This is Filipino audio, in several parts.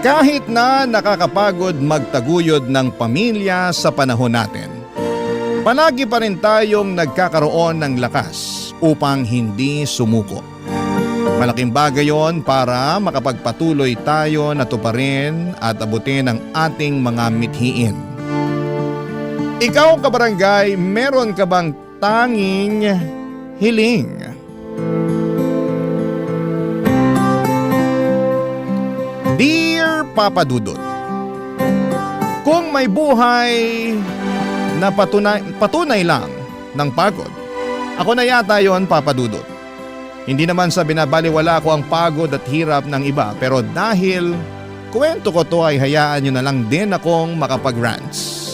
Kahit na nakakapagod magtaguyod ng pamilya sa panahon natin, palagi pa rin tayong nagkakaroon ng lakas upang hindi sumuko. Malaking bagay yon para makapagpatuloy tayo na tuparin at abutin ang ating mga mithiin. Ikaw kabarangay, meron ka bang tanging hiling? Dear Papa Dudut, kung may buhay na patunay lang ng pagod, ako na yata yon, Papa Dudut. Hindi naman sa binabaliwala ko ang pagod at hirap ng iba, pero dahil kwento ko to ay hayaan nyo na lang din akong makapag-rants.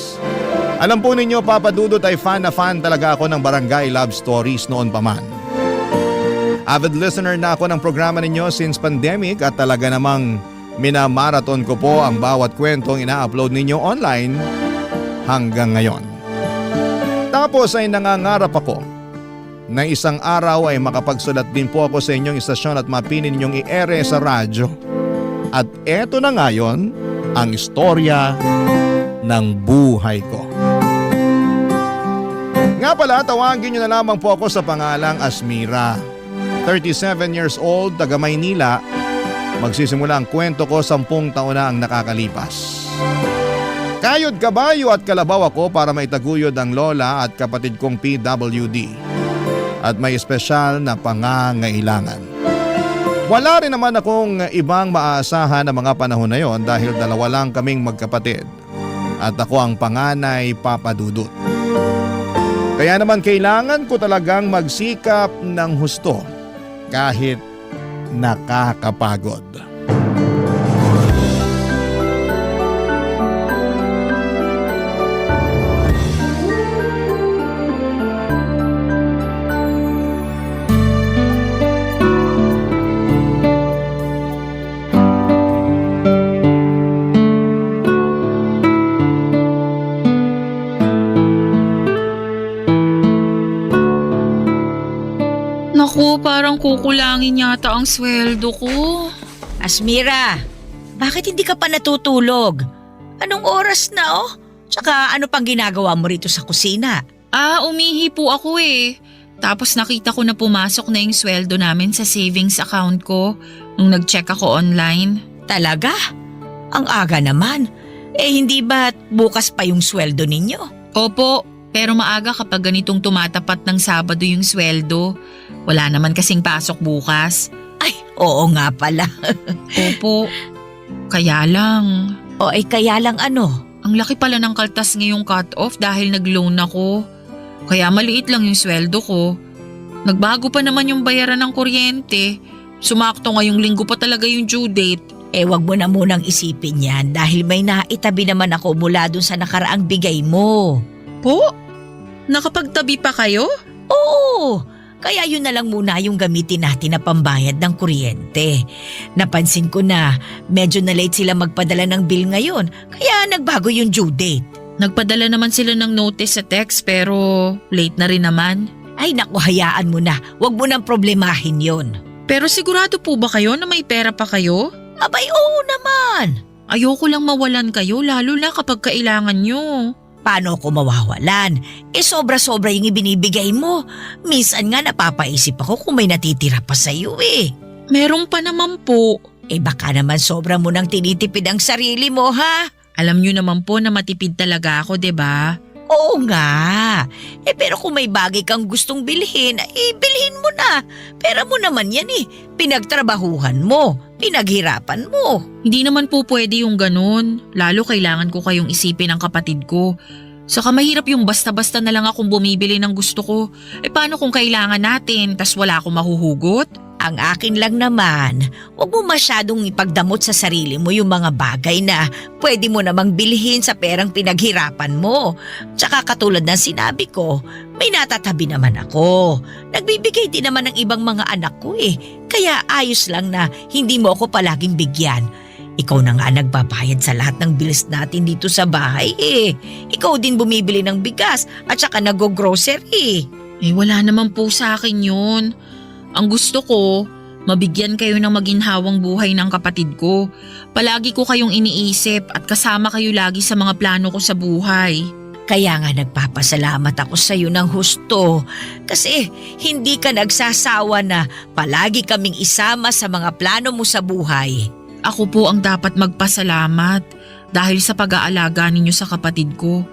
Alam po ninyo, Papa Dudut, ay fan na fan talaga ako ng Barangay Love Stories noon pa man. Avid listener na ako ng programa ninyo since pandemic at talaga namang minamarathon ko po ang bawat kwentong ina-upload ninyo online hanggang ngayon. Tapos ay nangangarap ako na isang araw ay makapagsulat din po ako sa inyong istasyon at mapinin ninyong i-ere sa radyo. At eto na ngayon ang istorya ng buhay ko. Nga pala, tawagin niyo na lamang po ako sa pangalang Asmira. 37 years old, taga Maynila. Magsisimula ang kwento ko 10 taon na ang nakakalipas. Kayod kabayo at kalabaw ako para maitaguyod ang lola at kapatid kong PWD. At may espesyal na pangangailangan. Wala rin naman akong ibang maaasahan na mga panahon na yon dahil dalawa lang kaming magkapatid. At ako ang panganay, Papa Dudut. Kaya naman kailangan ko talagang magsikap ng husto kahit nakakapagod. Naku, parang kukulangin yata ang sweldo ko. Asmira, bakit hindi ka pa natutulog? Anong oras na Tsaka ano pang ginagawa mo rito sa kusina? Umihi po ako eh. Tapos nakita ko na pumasok na yung sweldo namin sa savings account ko nung nag-check ako online. Talaga? Ang aga naman. Hindi ba bukas pa yung sweldo ninyo? Opo, pero maaga kapag ganitong tumatapat ng Sabado yung sweldo. Wala naman kasing pasok bukas. Ay, oo nga pala. Opo, kaya lang. Kaya lang ano? Ang laki pala ng kaltas ngayong cut-off dahil nag-loan ako. Kaya maliit lang yung sweldo ko. Nagbago pa naman yung bayaran ng kuryente. Sumakto ngayong linggo pa talaga yung due date. Wag mo na munang isipin yan dahil may naitabi naman ako mula dun sa nakaraang bigay mo. Po? Nakapagtabi pa kayo? Oo! Kaya yun na lang muna yung gamitin natin na pambayad ng kuryente. Napansin ko na medyo na late sila magpadala ng bill ngayon, kaya nagbago yung due date. Nagpadala naman sila ng notice sa text pero late na rin naman. Ay naku, hayaan mo na. Huwag mo nang problemahin yon. Pero sigurado po ba kayo na may pera pa kayo? Abay, oo naman. Ayoko lang mawalan kayo lalo na kapag kailangan nyo. Paano ko mawawalan? Sobra-sobra yung ibinibigay mo. Minsan nga napapaisip ako kung may natitira pa sa'yo eh. Meron pa naman po. Baka naman sobra mo nang tinitipid ang sarili mo ha? Alam nyo naman po na matipid talaga ako, 'di ba? Oo nga. Pero kung may bagay kang gustong bilhin, bilhin mo na. Pera mo naman yan Pinagtrabahuhan mo. Pinaghirapan mo. Hindi naman po pwede yung ganun. Lalo kailangan ko kayong isipin ng kapatid ko. Saka mahirap yung basta-basta na lang akong bumibili ng gusto ko. Paano kung kailangan natin tas wala akong mahuhugot? Ang akin lang naman, huwag mo masyadong ipagdamot sa sarili mo yung mga bagay na pwede mo namang bilhin sa perang pinaghirapan mo. Tsaka katulad ng sinabi ko, may natatabi naman ako. Nagbibigay din naman ng ibang mga anak ko Kaya ayos lang na hindi mo ako palaging bigyan. Ikaw na nga nagbabayad sa lahat ng bills natin dito sa bahay Ikaw din bumibili ng bigas at saka nag-grocery. Wala naman po sa akin yun. Ang gusto ko, Mabigyan kayo ng maginhawang buhay ng kapatid ko. Palagi ko kayong iniisip at kasama kayo lagi sa mga plano ko sa buhay. Kaya nga nagpapasalamat ako sa iyo ng husto kasi hindi ka nagsasawa na palagi kaming isama sa mga plano mo sa buhay. Ako po ang dapat magpasalamat dahil sa pag-aalaga ninyo sa kapatid ko.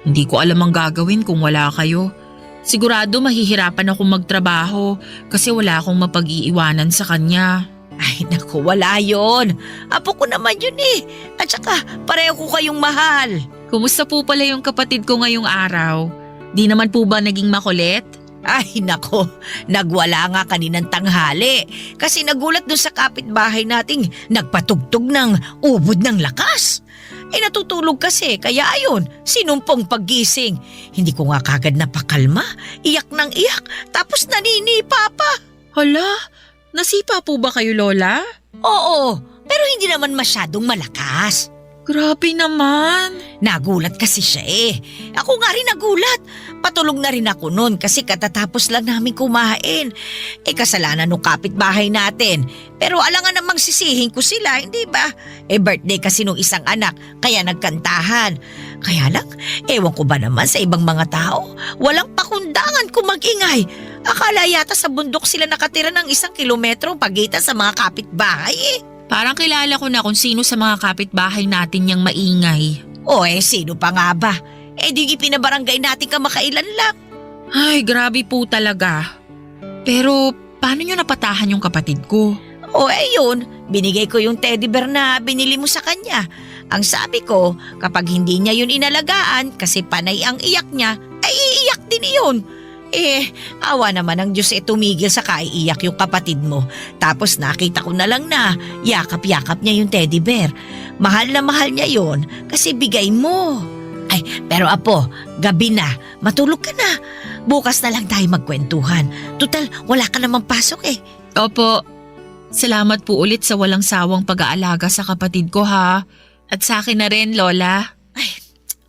Hindi ko alam ang gagawin kung wala kayo. Sigurado mahihirapan akong magtrabaho kasi wala akong mapag-iiwanan sa kanya. Ay naku, wala yon. Apo ko naman yun eh. At saka pareho ko kayong mahal. Kumusta po pala yung kapatid ko ngayong araw? Di naman po ba naging makulit? Ay nako, nagwala nga kaninang tanghali kasi nagulat doon sa kapitbahay nating nagpatugtog ng ubod ng lakas. Natutulog kasi kaya ayun, sinumpong paggising. Hindi ko nga kagad napakalma, iyak ng iyak tapos naninipa pa. Hala, nasipa po ba kayo, Lola? Oo, pero hindi naman masyadong malakas. Grabe naman. Nagulat kasi siya eh. Ako nga rin nagulat. Patulog na rin ako noon kasi katatapos lang namin kumain. Kasalanan ng kapitbahay natin. Pero alangan namang sisihin ko sila, hindi ba? Birthday kasi nung isang anak, kaya nagkantahan. Kaya lang, ewan ko ba naman sa ibang mga tao, walang pakundangan kung mag-ingay. Akala yata sa bundok sila nakatira ng 1 kilometro pagitan sa mga kapitbahay eh. Parang kilala ko na kung sino sa mga kapitbahay natin yang maingay. Sino pa nga ba? Di pinabarangay natin kamakailan lang. Ay, grabe po talaga. Pero paano nyo napatahan yung kapatid ko? Yun. Binigay ko yung teddy bear na binili mo sa kanya. Ang sabi ko, kapag hindi niya yun inalagaan kasi panay ang iyak niya, ay iiyak din yun. Awa naman ng Diyos tumigil sa kaiiyak yung kapatid mo. Tapos nakita ko na lang na yakap-yakap niya yung teddy bear. Mahal na mahal niya yun kasi bigay mo. Ay, pero apo, gabi na. Matulog ka na. Bukas na lang tayo magkwentuhan. Tutal, wala ka namang pasok eh. Opo. Salamat po ulit sa walang sawang pag-aalaga sa kapatid ko ha. At sa akin na rin, Lola. Ay,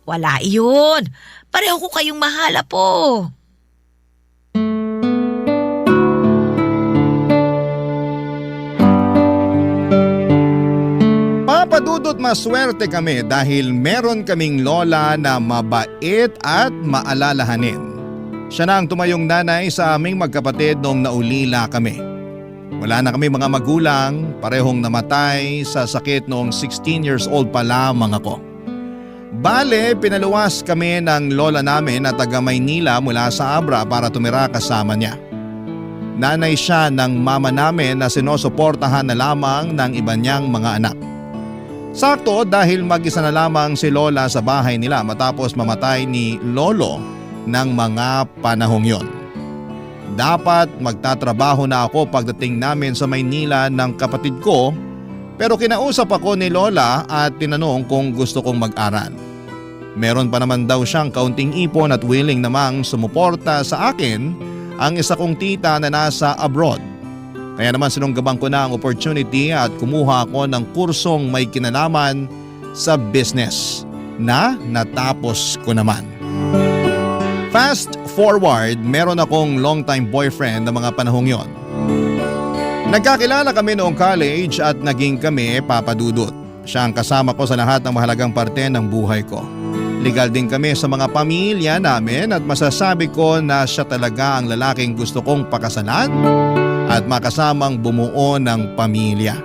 wala yun. Pareho ko kayong mahal, apo. Papadudot maswerte kami dahil meron kaming lola na mabait at maalalahanin. Siya na ang tumayong nanay sa aming magkapatid noong naulila kami. Wala na kami mga magulang, parehong namatay sa sakit noong 16 years old pa lamang ako. Bale, pinaluwas kami ng lola namin na taga Maynila mula sa Abra para tumira kasama niya. Nanay siya ng mama namin na sinusuportahan na lamang ng iba niyang mga anak. Sakto dahil mag-isa na lamang si Lola sa bahay nila matapos mamatay ni Lolo ng mga panahong yon. Dapat magtatrabaho na ako pagdating namin sa Maynila ng kapatid ko pero kinausap ako ni Lola at tinanong kung gusto kong mag-aral. Meron pa naman daw siyang kaunting ipon at willing namang sumuporta sa akin ang isa kong tita na nasa abroad. Kaya naman sinunggabang ko na ang opportunity at kumuha ako ng kursong may kinalaman sa business na natapos ko naman. Fast forward, meron akong long-time boyfriend na mga panahong yon. Nagkakilala kami noong college at naging kami papadudot. Siya ang kasama ko sa lahat ng mahalagang parte ng buhay ko. Legal din kami sa mga pamilya namin at masasabi ko na siya talaga ang lalaking gusto kong pakasalan at makasamang bumuo ng pamilya.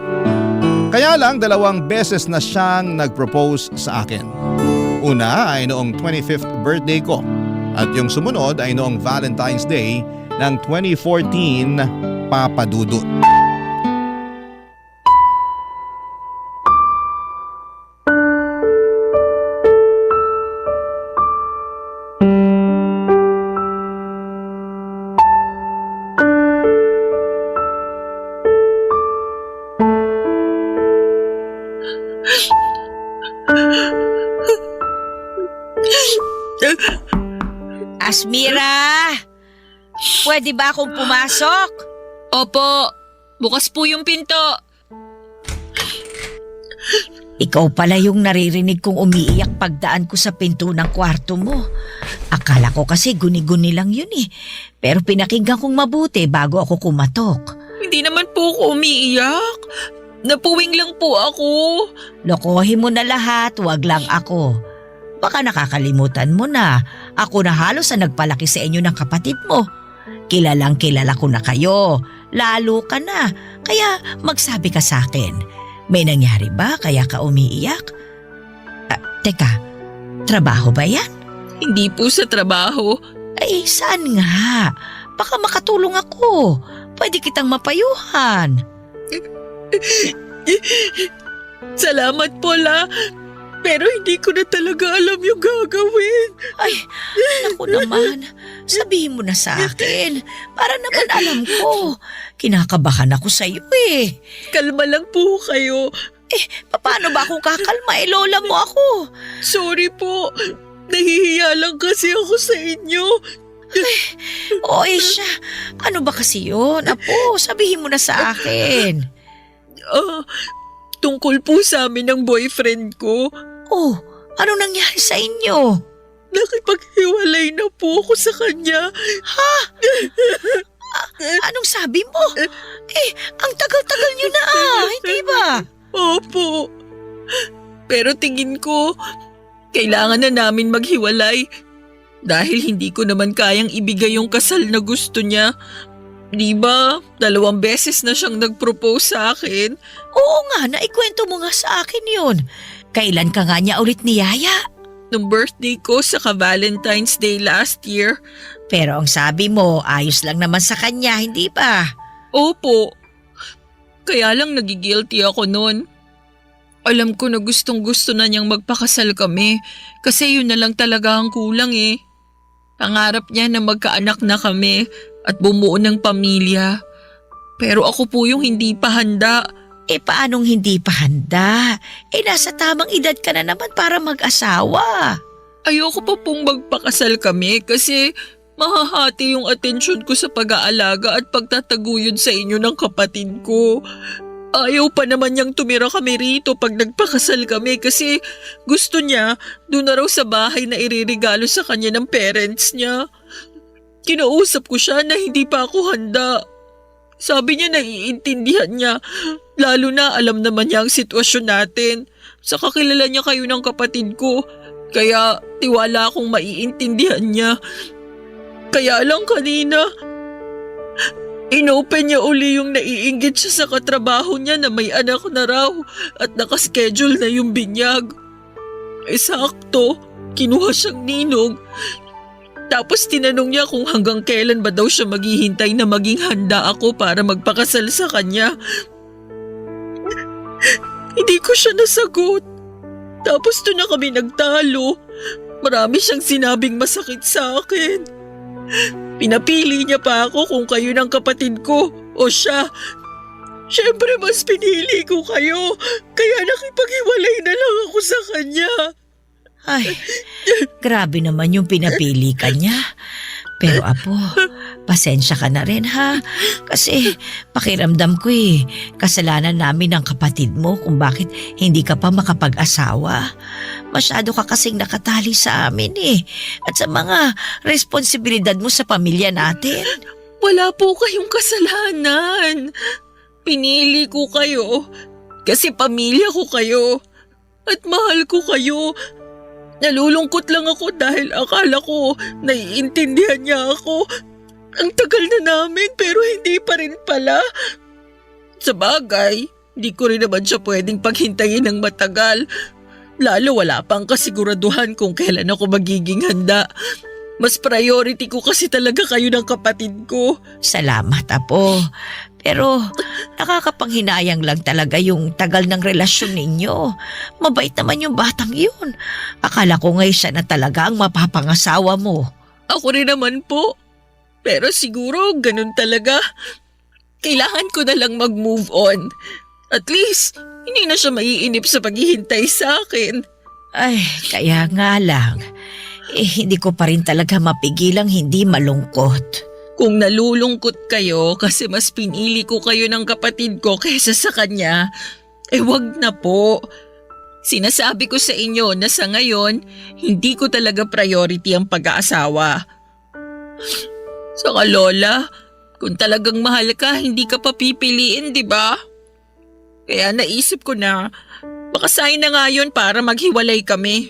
Kaya lang 2 beses na siyang nag-propose sa akin. Una ay noong 25th birthday ko at yung sumunod ay noong Valentine's Day ng 2014 papadudot. Asmira! Pwede ba akong pumasok? Opo, bukas po yung pinto. Ikaw pala yung naririnig kong umiiyak pagdaan ko sa pinto ng kwarto mo. Akala ko kasi guni-guni lang yun eh. Pero pinakinggan kong mabuti bago ako kumatok. Hindi naman po ako umiiyak. Napuwing lang po ako. Lokohin mo na lahat, wag lang ako. Baka nakakalimutan mo na. Ako na halos ang nagpalaki sa inyo ng kapatid mo. Kilalang kilala ko na kayo. Lalo ka na. Kaya magsabi ka sa akin. May nangyari ba kaya ka umiiyak? Teka, trabaho ba yan? Hindi po sa trabaho. Ay, saan nga? Baka makatulong ako. Pwede kitang mapayuhan. Salamat po, La. Pero hindi ko na talaga alam yung gagawin. Ay, naku naman. Sabihin mo na sa akin. Para naman alam ko. Kinakabahan ako sa iyo eh. Kalma lang po kayo. Paano ba akong kakalma? Lola mo ako. Sorry po. Nahihiya lang kasi ako sa inyo. O siya. Ano ba kasi yun? Apo, sabihin mo na sa akin. Tungkol po sa amin ng boyfriend ko. Oh, ano nangyari sa inyo? Nakipaghiwalay na po ako sa kanya. Anong sabi mo? Ang tagal-tagal nyo na hindi ba? Opo. Pero tingin ko, kailangan na namin maghiwalay. Dahil hindi ko naman kayang ibigay yung kasal na gusto niya. Di ba? 2 beses na siyang nag-propose sa akin. Oo nga, naikwento mo nga sa akin yun. Kailan ka nga niya ulit niyaya? Nung birthday ko sa Valentine's Day last year. Pero ang sabi mo, ayos lang naman sa kanya, hindi ba? Opo. Kaya lang nagigilty ako noon. Alam ko na gustong-gusto na niyang magpakasal kami kasi yun na lang talaga ang kulang eh. Pangarap niya na magkaanak na kami at bumuo ng pamilya. Pero ako po yung hindi pa handa. Paanong hindi pa handa? Nasa tamang edad ka na naman para mag-asawa. Ayoko pa pong magpakasal kami kasi mahahati yung atensyon ko sa pag-aalaga at pagtataguyod sa inyo ng kapatid ko. Ayaw pa naman niyang tumira kami rito pag nagpakasal kami kasi gusto niya doon na raw sa bahay na iririgalo sa kanya ng parents niya. Kinausap ko siya na hindi pa ako handa. Sabi niya naiintindihan niya, lalo na alam naman niya ang sitwasyon natin. Saka kilala niya kayo ng kapatid ko, kaya tiwala akong maiintindihan niya. Kaya lang kanina, inopen niya uli yung naiinggit siya sa katrabaho niya na may anak na raw at nakaschedule na yung binyag. Sakto, kinuha siyang ninong. Tapos tinanong niya kung hanggang kailan ba daw siya maghihintay na maging handa ako para magpakasal sa kanya. Hindi ko siya nasagot. Tapos doon na kami nagtalo. Marami siyang sinabing masakit sa akin. Pinapili niya pa ako kung kayo ng kapatid ko o siya. Siyempre mas pinili ko kayo, kaya nakipaghiwalay na lang ako sa kanya. Ay, grabe naman yung pinapili ka niya. Pero apo, pasensya ka na rin ha. Kasi pakiramdam ko kasalanan namin ng kapatid mo kung bakit hindi ka pa makapag-asawa. Masyado ka kasing nakatali sa amin at sa mga responsibilidad mo sa pamilya natin. Wala po kayong kasalanan. Pinili ko kayo kasi pamilya ko kayo at mahal ko kayo. Nalulungkot lang ako dahil akala ko naiintindihan niya ako. Ang tagal na namin pero hindi pa rin pala. Sa bagay, hindi ko rin naman siya pwedeng paghintayin ng matagal. Lalo wala pang kasiguraduhan kung kailan ako magiging handa. Mas priority ko kasi talaga kayo ng kapatid ko. Salamat, apo. Pero nakakapanghinayang lang talaga yung tagal ng relasyon ninyo. Mabait naman yung batang yun. Akala ko ngayon siya na talaga ang mapapangasawa mo. Ako rin naman po. Pero siguro ganun talaga. Kailangan ko na lang mag-move on. At least, hindi na siya maiinip sa paghihintay sa akin. Ay, kaya nga lang. Hindi ko pa rin talaga mapigilang hindi malungkot. Kung nalulungkot kayo kasi mas pinili ko kayo ng kapatid ko kaysa sa kanya, wag na po. Sinasabi ko sa inyo na sa ngayon, hindi ko talaga priority ang pag-aasawa. Saka Lola, Kung talagang mahal ka, hindi ka pa pipiliin, di ba? Kaya naisip ko na baka sign na nga yun para maghiwalay kami.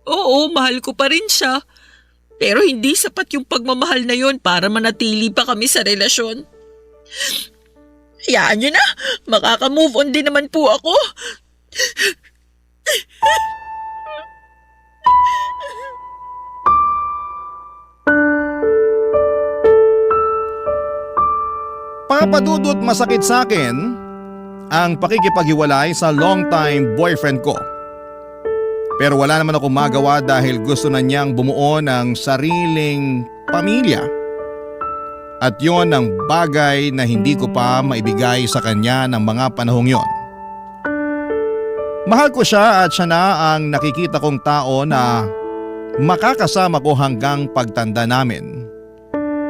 Oo, mahal ko pa rin siya. Pero hindi sapat yung pagmamahal na yun para manatili pa kami sa relasyon. Hayaan nyo na, makaka-move on din naman po ako. Papadudot, masakit sa akin ang pakikipaghiwalay sa long-time boyfriend ko. Pero wala naman akong magawa dahil gusto na niyang bumuo ng sariling pamilya. At yon ang bagay na hindi ko pa maibigay sa kanya ng mga panahong yon. Mahal ko siya at siya na ang nakikita kong tao na makakasama ko hanggang pagtanda namin.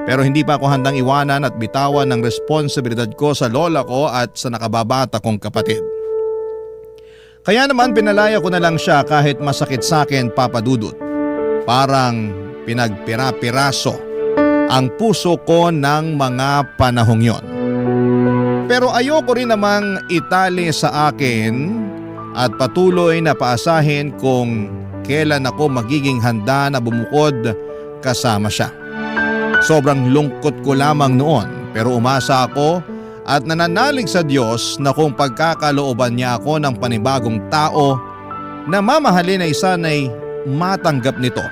Pero hindi pa ako handang iwanan at bitawan ng responsibilidad ko sa lola ko at sa nakababata kong kapatid. Kaya naman pinalaya ko na lang siya kahit masakit sa akin, Papa Dudut. Parang pinagpira-piraso ang puso ko ng mga panahong yon. Pero ayoko rin namang itali sa akin at patuloy na paasahin kung kailan ako magiging handa na bumukod kasama siya. Sobrang lungkot ko lamang noon pero umasa ako at nananalig sa Diyos na kung pagkakalooban niya ako ng panibagong tao na mamahalin ay sana'y matanggap nito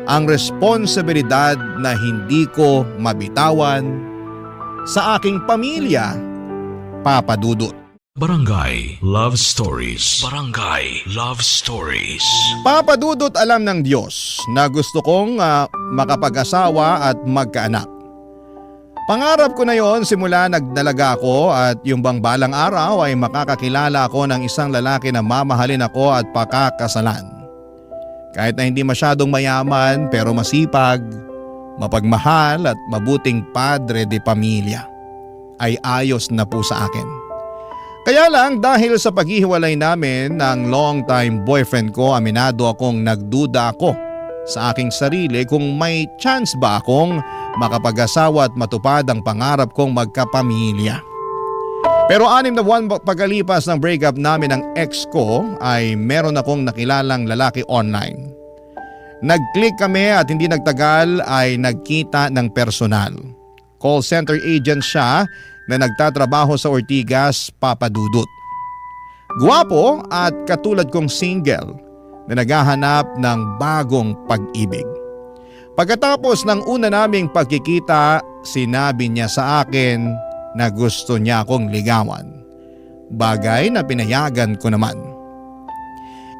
ang responsibilidad na hindi ko mabitawan sa aking pamilya, Papa Dudut. Barangay Love Stories. Barangay Love Stories. Papa Dudut, alam ng Diyos na gusto kong makapag-asawa at magkaanak. Pangarap ko na yon simula nagdalaga ako at yung bang balang araw ay makakakilala ako ng isang lalaki na mamahalin ako at pakakasalan. Kahit na hindi masyadong mayaman pero masipag, mapagmahal at mabuting padre de pamilya, ay ayos na po sa akin. Kaya lang dahil sa paghihiwalay namin ng long-time boyfriend ko, aminado akong nagduda ako sa aking sarili kung may chance ba akong makapag-asawa at matupad ang pangarap kong magkapamilya. Pero 6 na buwan pagkalipas ng breakup namin ng ex ko ay meron akong nakilalang lalaki online. Nag-click kami at hindi nagtagal ay nagkita ng personal. Call center agent siya na nagtatrabaho sa Ortigas, Papa Dudut. Guwapo at katulad kong single na naghahanap ng bagong pag-ibig. Pagkatapos ng una naming pagkikita, sinabi niya sa akin na gusto niya akong ligawan. Bagay na pinayagan ko naman.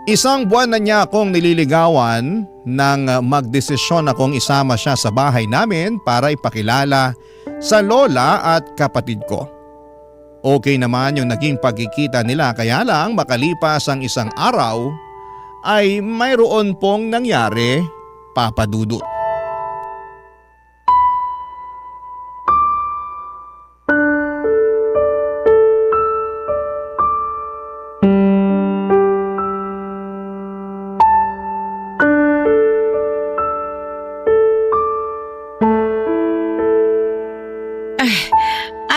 1 buwan na niya akong nililigawan nang magdesisyon akong isama siya sa bahay namin para ipakilala sa lola at kapatid ko. Okay naman yung naging pagkikita nila, kaya lang makalipas ang 1 araw ay mayroon pong nangyari, Papa Dudut.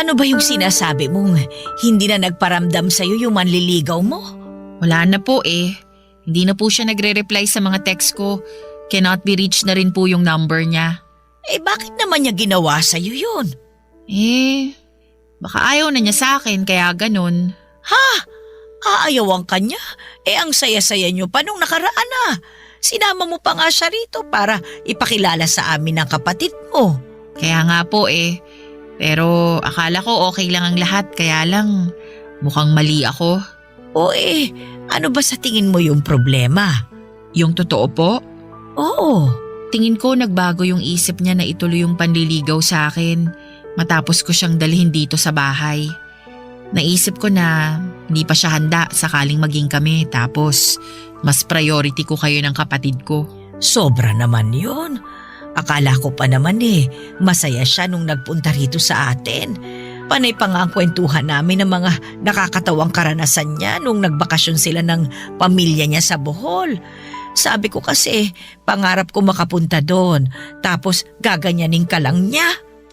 Ano ba yung sinasabi mong hindi na nagparamdam sa'yo yung manliligaw mo? Wala na po eh. Hindi na po siya nagre-reply sa mga text ko. Cannot be reached na rin po yung number niya. Eh bakit naman niya ginawa sa'yo yun? Baka ayaw na niya sa akin kaya ganun. Ha? Aayawan ka niya? Eh ang saya-saya niyo pa nung nakaraan na. Sinama mo pa nga siya rito para ipakilala sa amin ng kapatid mo. Kaya nga po eh. Pero akala ko okay lang ang lahat, kaya lang mukhang mali ako. O ano ba sa tingin mo yung problema? Yung totoo po? Oo. Tingin ko nagbago yung isip niya na ituloy yung panliligaw sa akin matapos ko siyang dalhin dito sa bahay. Naisip ko na hindi pa siya handa sakaling maging kami, tapos mas priority ko kayo ng kapatid ko. Sobra naman yun. Akala ko pa naman masaya siya nung nagpunta rito sa atin. Panay pa nga ang kwentuhan namin ng mga nakakatawang karanasan niya nung nagbakasyon sila ng pamilya niya sa Bohol. Sabi ko kasi, pangarap ko makapunta doon, tapos gaganyanin ka lang niya.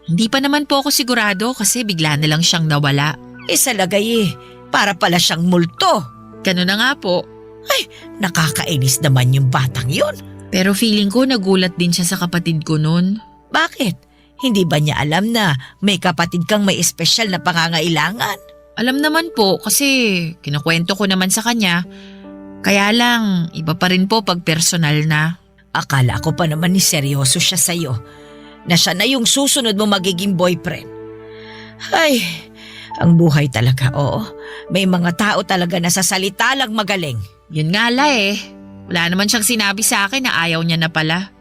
Hindi pa naman po ako sigurado kasi bigla na lang siyang nawala. Sa lagay para pala siyang multo. Ganun na nga po. Nakakainis naman yung batang yun. Pero feeling ko nagulat din siya sa kapatid ko nun. Bakit? Hindi ba niya alam na may kapatid kang may espesyal na pangangailangan? Alam naman po kasi kinukwento ko naman sa kanya. Kaya lang, iba pa rin po pag personal na. Akala ko pa naman ni seryoso siya sa'yo. Na siya na yung susunod mo magiging boyfriend. Ay, ang buhay talaga, oo. May mga tao talaga na sa salita lang magaling. Yun nga la Wala naman siyang sinabi sa akin na ayaw niya na pala.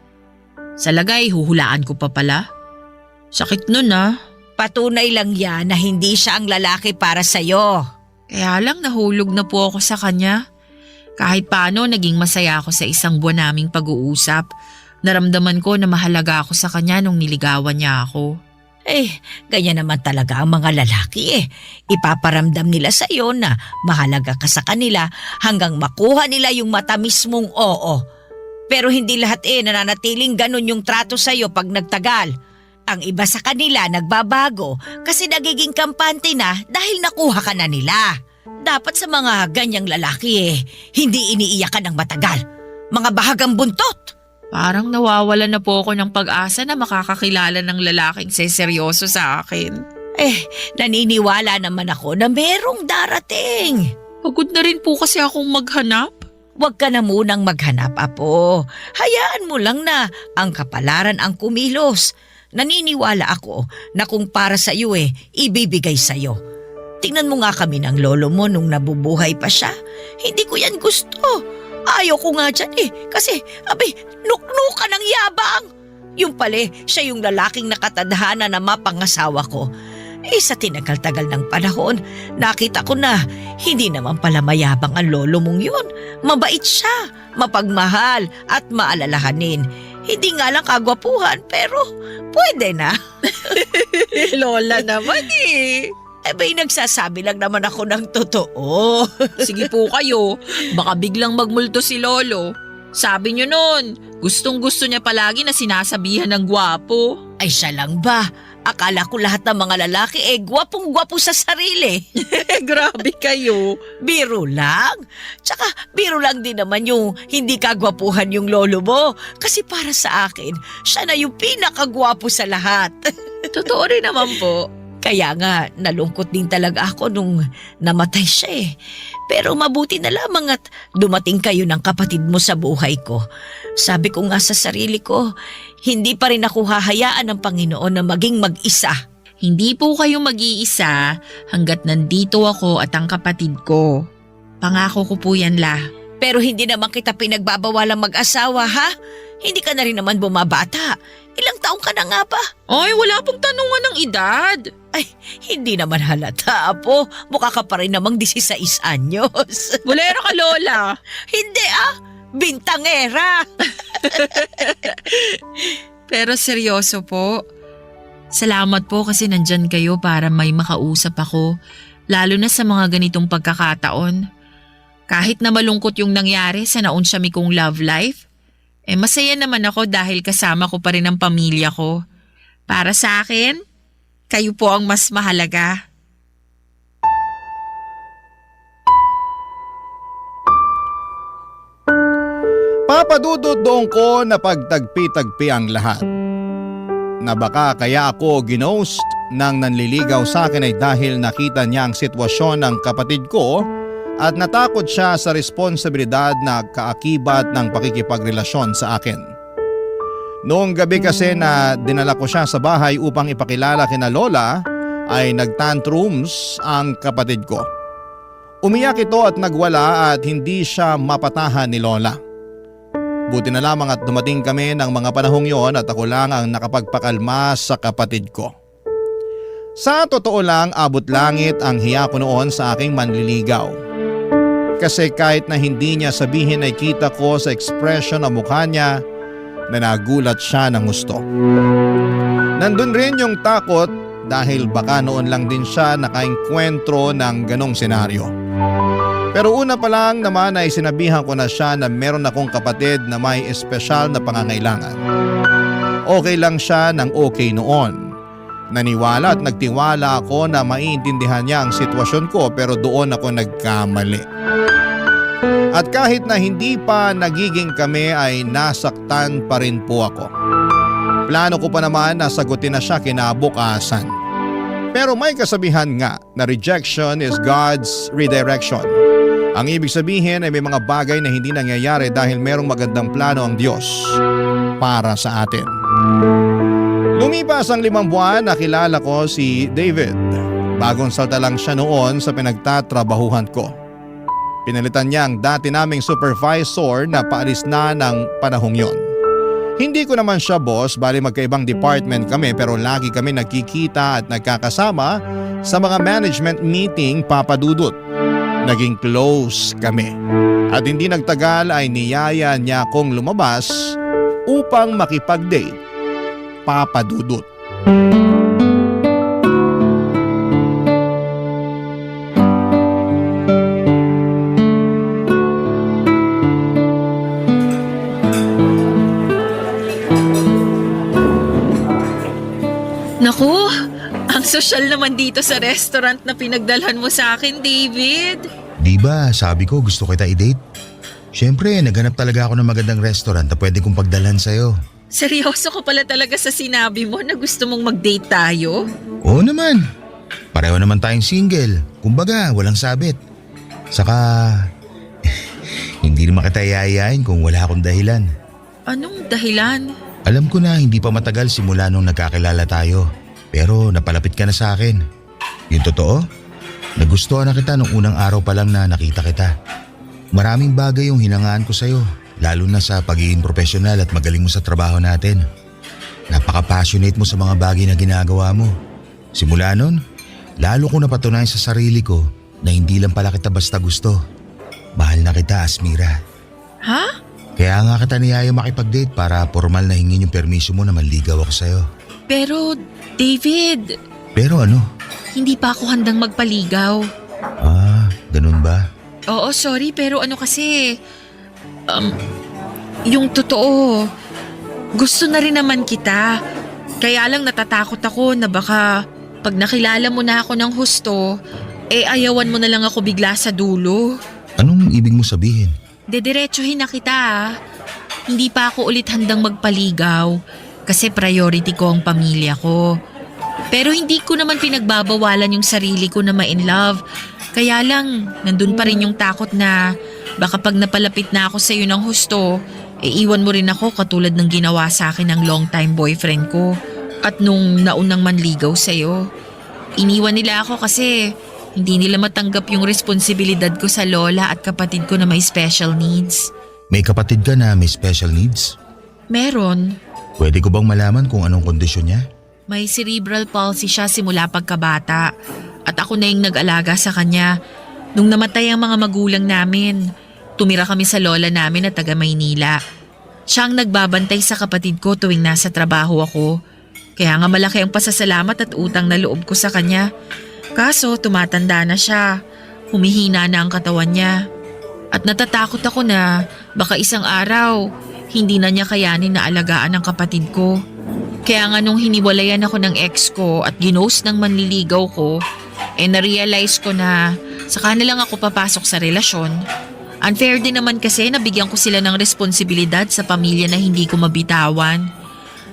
Sa lagay, huhulaan ko pa pala. Sakit nun Patunay lang yan na hindi siya ang lalaki para sa'yo. Kaya lang nahulog na po ako sa kanya. Kahit paano naging masaya ako sa isang buwan naming pag-uusap. Naramdaman ko na mahalaga ako sa kanya nung niligawan niya ako. Ganyan naman talaga ang mga lalaki Ipaparamdam nila sa iyo na mahalaga ka sa kanila hanggang makuha nila yung matamis mong oo. Pero hindi lahat nananatiling ganun yung trato sa iyo pag nagtagal. Ang iba sa kanila nagbabago kasi nagiging kampante na dahil nakuha ka na nila. Dapat sa mga ganyang lalaki hindi iniiyakan ng matagal. Mga bahagang buntot. Parang nawawala na po ako ng pag-asa na makakakilala ng lalaking seryoso sa akin. Naniniwala naman ako na merong darating. Pagod na rin po kasi akong maghanap. Huwag ka na munang maghanap, Apo. Hayaan mo lang na ang kapalaran ang kumilos. Naniniwala ako na kung para sa iyo ibibigay sa iyo. Tingnan mo nga kami ng lolo mo nung nabubuhay pa siya. Hindi ko yan gusto. Ayaw ko nga dyan kasi nuknuka ng yabang. Yung pala siya yung lalaking nakatadhana na mapangasawa ko. Sa tinagal-tagal ng panahon, nakita ko na hindi naman pala mayabang ang lolo mong yun. Mabait siya, mapagmahal at maalalahanin. Hindi nga lang kagwapuhan pero pwede na. Lola naman Nagsasabi lang naman ako ng totoo. Sige po kayo, baka biglang magmulto si Lolo. Sabi niyo nun, gustong-gusto niya palagi na sinasabihan ng gwapo. Siya lang ba? Akala ko lahat ng mga lalaki gwapong-gwapo sa sarili. Grabe kayo. Biro lang. Tsaka biro lang din naman yung hindi kagwapuhan yung lolo mo. Kasi para sa akin, siya na yung pinakagwapo sa lahat. Totoo rin naman po. Kaya nga, nalungkot din talaga ako nung namatay siya Pero mabuti na lamang at dumating kayo ng kapatid mo sa buhay ko. Sabi ko nga sa sarili ko, hindi pa rin ako hahayaan ng Panginoon na maging mag-isa. Hindi po kayo mag-iisa hanggat nandito ako at ang kapatid ko. Pangako ko po yan la. Pero hindi naman kita pinagbabawalang mag-asawa ha? Hindi ka na rin naman bumabata. Ilang taong ka na nga ba? Ay, wala pong tanungan ng edad. Hindi naman halata, Apo. Mukha ka pa rin namang 16 anyos. Bulero ka, Lola. Hindi bintangera. Pero seryoso po. Salamat po kasi nandyan kayo para may makausap ako. Lalo na sa mga ganitong pagkakataon. Kahit na malungkot yung nangyari sa naunsyami kong love life, masaya naman ako dahil kasama ko pa rin ang pamilya ko. Para sa akin, kayo po ang mas mahalaga. Papadudot doon ko na pagtagpi-tagpi ang lahat. Na baka kaya ako ginost nang nanliligaw sa akin ay dahil nakita niya ang sitwasyon ng kapatid ko at natakot siya sa responsibilidad na kaakibat ng pakikipagrelasyon sa akin. Noong gabi kasi na dinala ko siya sa bahay upang ipakilala kina Lola ay nagtantrums ang kapatid ko. Umiyak ito at nagwala at hindi siya mapatahan ni Lola. Buti na lamang at dumating kami ng mga panahong yon at ako lang ang nakapagpakalma sa kapatid ko. Sa totoo lang, abot langit ang hiya ko noon sa aking manliligaw. Kasi kahit na hindi niya sabihin ay kita ko sa ekspresyon ng mukha niya na nagulat siya ng gusto. Nandun rin yung takot dahil baka noon lang din siya nakaengkwentro ng ganong senaryo. Pero una pa lang naman ay sinabihan ko na siya na meron akong kapatid na may espesyal na pangangailangan. Okay lang siya ng okay noon. Naniwala at nagtiwala ako na maiintindihan niya ang sitwasyon ko pero doon ako nagkamali. At kahit na hindi pa nagiging kami ay nasaktan pa rin po ako. Plano ko pa naman na sagutin na siya kinabukasan. Pero may kasabihan nga na rejection is God's redirection. Ang ibig sabihin ay may mga bagay na hindi nangyayari dahil merong magandang plano ang Diyos para sa atin. Lumipas ang 5 buwan, nakilala ko si David. Bagong salta lang siya noon sa pinagtatrabahuhan ko. Pinalitan niya ang dati naming supervisor na paalis na ng panahong yon. Hindi ko naman siya boss, bali magkaibang department kami pero lagi kami nagkikita at nagkakasama sa mga management meeting, Papa Dudut. Naging close kami. At hindi nagtagal ay niyaya niya akong lumabas upang makipag-date, Papa Dudut. Naku, ang sosyal naman dito sa restaurant na pinagdalhan mo sa akin, David. Di ba, sabi ko gusto kita i-date? Siyempre, naghanap talaga ako ng magandang restaurant na pwede kong pagdalhan sa'yo. Seryoso ko pala talaga sa sinabi mo na gusto mong mag-date tayo? Oo naman. Pareho naman tayong single. Kumbaga, walang sabit. Saka, hindi naman kita yayayain kung wala akong dahilan. Anong dahilan? Alam ko na hindi pa matagal simula nung nagkakilala tayo. Pero napalapit ka na sa akin. Yung totoo, nagustuhan na kita nung unang araw pa lang na nakita kita. Maraming bagay yung hinangaan ko sa'yo, lalo na sa pagiging profesional at magaling mo sa trabaho natin. Napaka-passionate mo sa mga bagay na ginagawa mo. Simula nun, lalo ko napatunayan sa sarili ko na hindi lang pala kita basta gusto. Mahal na kita, Asmira. Ha? Kaya nga kita niyaya makipag-date para formal na hingin yung permiso mo na manligaw ako sa'yo. Pero, David, Pero ano? hindi pa ako handang magpaligaw. Ganun ba? Oo, sorry, pero ano kasi, yung totoo, gusto na rin naman kita. Kaya lang natatakot ako na baka pag nakilala mo na ako ng husto, ayawan mo na lang ako bigla sa dulo. Anong ibig mo sabihin? Dediretsuhin na kita ah. Hindi pa ako ulit handang magpaligaw kasi priority ko ang pamilya ko. Pero hindi ko naman pinagbabawalan yung sarili ko na ma-in love. Kaya lang, nandun pa rin yung takot na baka pag napalapit na ako sa iyo ng husto, iwan mo rin ako katulad ng ginawa sa akin ng long-time boyfriend ko at nung naunang manligaw sa iyo. Iniwan nila ako kasi hindi nila matanggap yung responsibilidad ko sa lola at kapatid ko na may special needs. May kapatid ka na may special needs? Meron. Pwede ko bang malaman kung anong kondisyon niya? May cerebral palsy siya simula pagkabata at ako na yung nag-alaga sa kanya. Nung namatay ang mga magulang namin, tumira kami sa lola namin na taga Maynila. Siya ang nagbabantay sa kapatid ko tuwing nasa trabaho ako. Kaya nga malaki ang pasasalamat at utang na loob ko sa kanya. Kaso tumatanda na siya, humihina na ang katawan niya. At natatakot ako na baka isang araw hindi na niya kayanin na alagaan ang kapatid ko. Kaya nga nung hiniwalayan ako ng ex ko at ginost ng manliligaw ko, na-realize ko na saka na lang ako papasok sa relasyon. Unfair din naman kasi nabigyan ko sila ng responsibilidad sa pamilya na hindi ko mabitawan.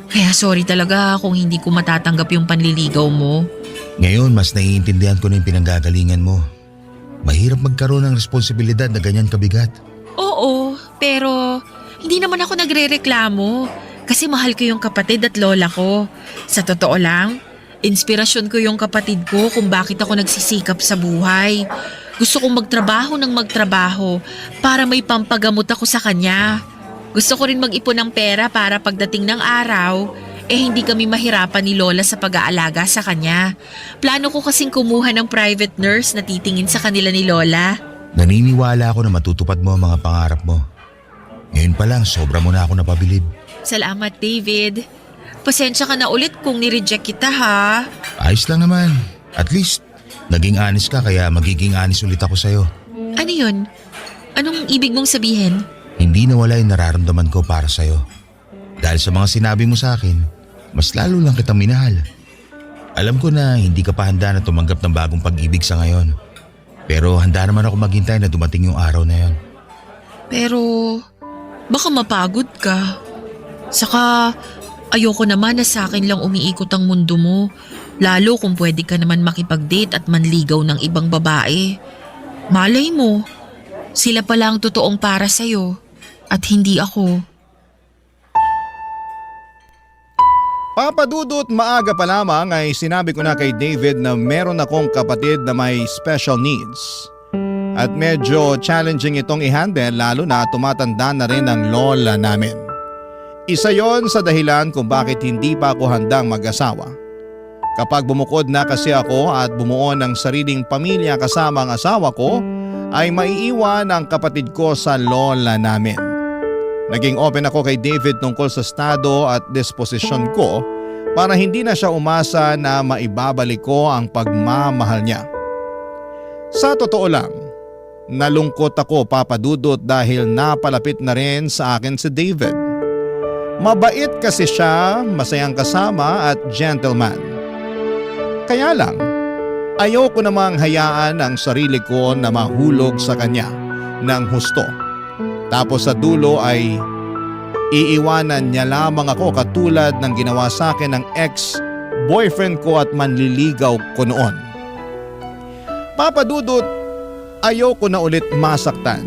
Kaya sorry talaga kung hindi ko matatanggap yung panliligaw mo. Ngayon, mas naiintindihan ko na yung pinanggagalingan mo. Mahirap magkaroon ng responsibilidad na ganyan kabigat. Oo, pero hindi naman ako nagrereklamo kasi mahal ko yung kapatid at lola ko. Sa totoo lang, inspirasyon ko yung kapatid ko kung bakit ako nagsisikap sa buhay. Gusto kong magtrabaho ng magtrabaho para may pampagamot ako sa kanya. Gusto ko rin mag-ipon ng pera para pagdating ng araw, hindi kami mahirapan ni Lola sa pag-aalaga sa kanya. Plano ko kasing kumuha ng private nurse na titingin sa kanila ni Lola. Naniniwala ako na matutupad mo ang mga pangarap mo. Ngayon pa lang, sobra mo na ako napabilib. Salamat, David. Pasensya ka na ulit kung nireject kita ha. Ayos lang naman. At least, naging honest ka kaya magiging honest ulit ako sa'yo. Ano yun? Anong ibig mong sabihin? Hindi nawala yung nararamdaman ko para sa'yo. Dahil sa mga sinabi mo sa akin, mas lalo lang kitang minahal. Alam ko na hindi ka pa handa na tumanggap ng bagong pag-ibig sa ngayon. Pero handa naman ako maghintay na dumating yung araw na yon. Pero baka mapagod ka. Saka ayoko naman na sa akin lang umiikot ang mundo mo. Lalo kung pwede ka naman makipag-date at manligaw ng ibang babae. Malay mo, sila pala ang totoong para sa'yo at hindi ako. Papa Dudut, maaga pa lamang ay sinabi ko na kay David na meron akong kapatid na may special needs. At medyo challenging itong i-handle lalo na tumatanda na rin ang lola namin. Isa yon sa dahilan kung bakit hindi pa ako handang mag-asawa. Kapag bumukod na kasi ako at bumuo ng sariling pamilya kasama ang asawa ko, ay maiiwan ang kapatid ko sa lola namin. Naging open ako kay David tungkol sa estado at disposisyon ko para hindi na siya umasa na maibabalik ko ang pagmamahal niya. Sa totoo lang, nalungkot ako, Papa Dudut, dahil napalapit na rin sa akin si David. Mabait kasi siya, masayang kasama at gentleman. Kaya lang, ayoko namang hayaan ang sarili ko na mahulog sa kanya ng husto. Tapos sa dulo ay iiwanan niya lamang ako katulad ng ginawa sa akin ng ex-boyfriend ko at manliligaw ko noon. Papa Dudut, ayoko na ulit masaktan.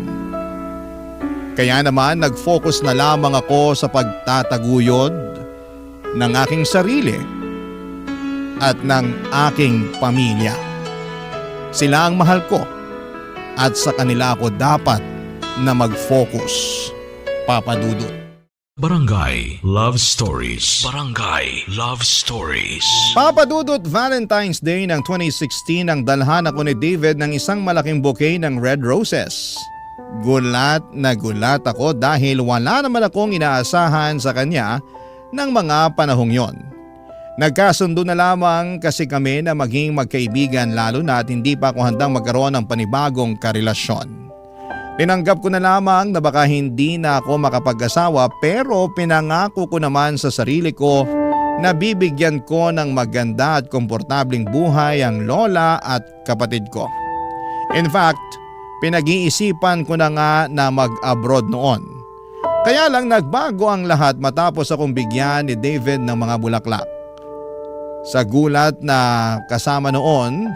Kaya naman nag-focus na lamang ako sa pagtataguyod ng aking sarili at ng aking pamilya. Sila ang mahal ko at sa kanila ako dapat na mag-focus, Papa Dudut. Barangay Love Stories. Barangay Love Stories. Papa Dudut, Valentine's Day ng 2016 ang dalhan ako ni David ng isang malaking bouquet ng red roses. Gulat na gulat ako dahil wala naman akong inaasahan sa kanya ng mga panahong yon. Nagkasundo na lamang kasi kami na maging magkaibigan lalo na at hindi pa ako handang magkaroon ng panibagong karelasyon. Tinanggap ko na lamang na baka hindi na ako makapag-asawa pero pinangako ko naman sa sarili ko na bibigyan ko ng maganda at komportabling buhay ang lola at kapatid ko. In fact, pinag-iisipan ko na nga na mag-abroad noon. Kaya lang nagbago ang lahat matapos akong bigyan ni David ng mga bulaklak. Sa sulat na kasama noon,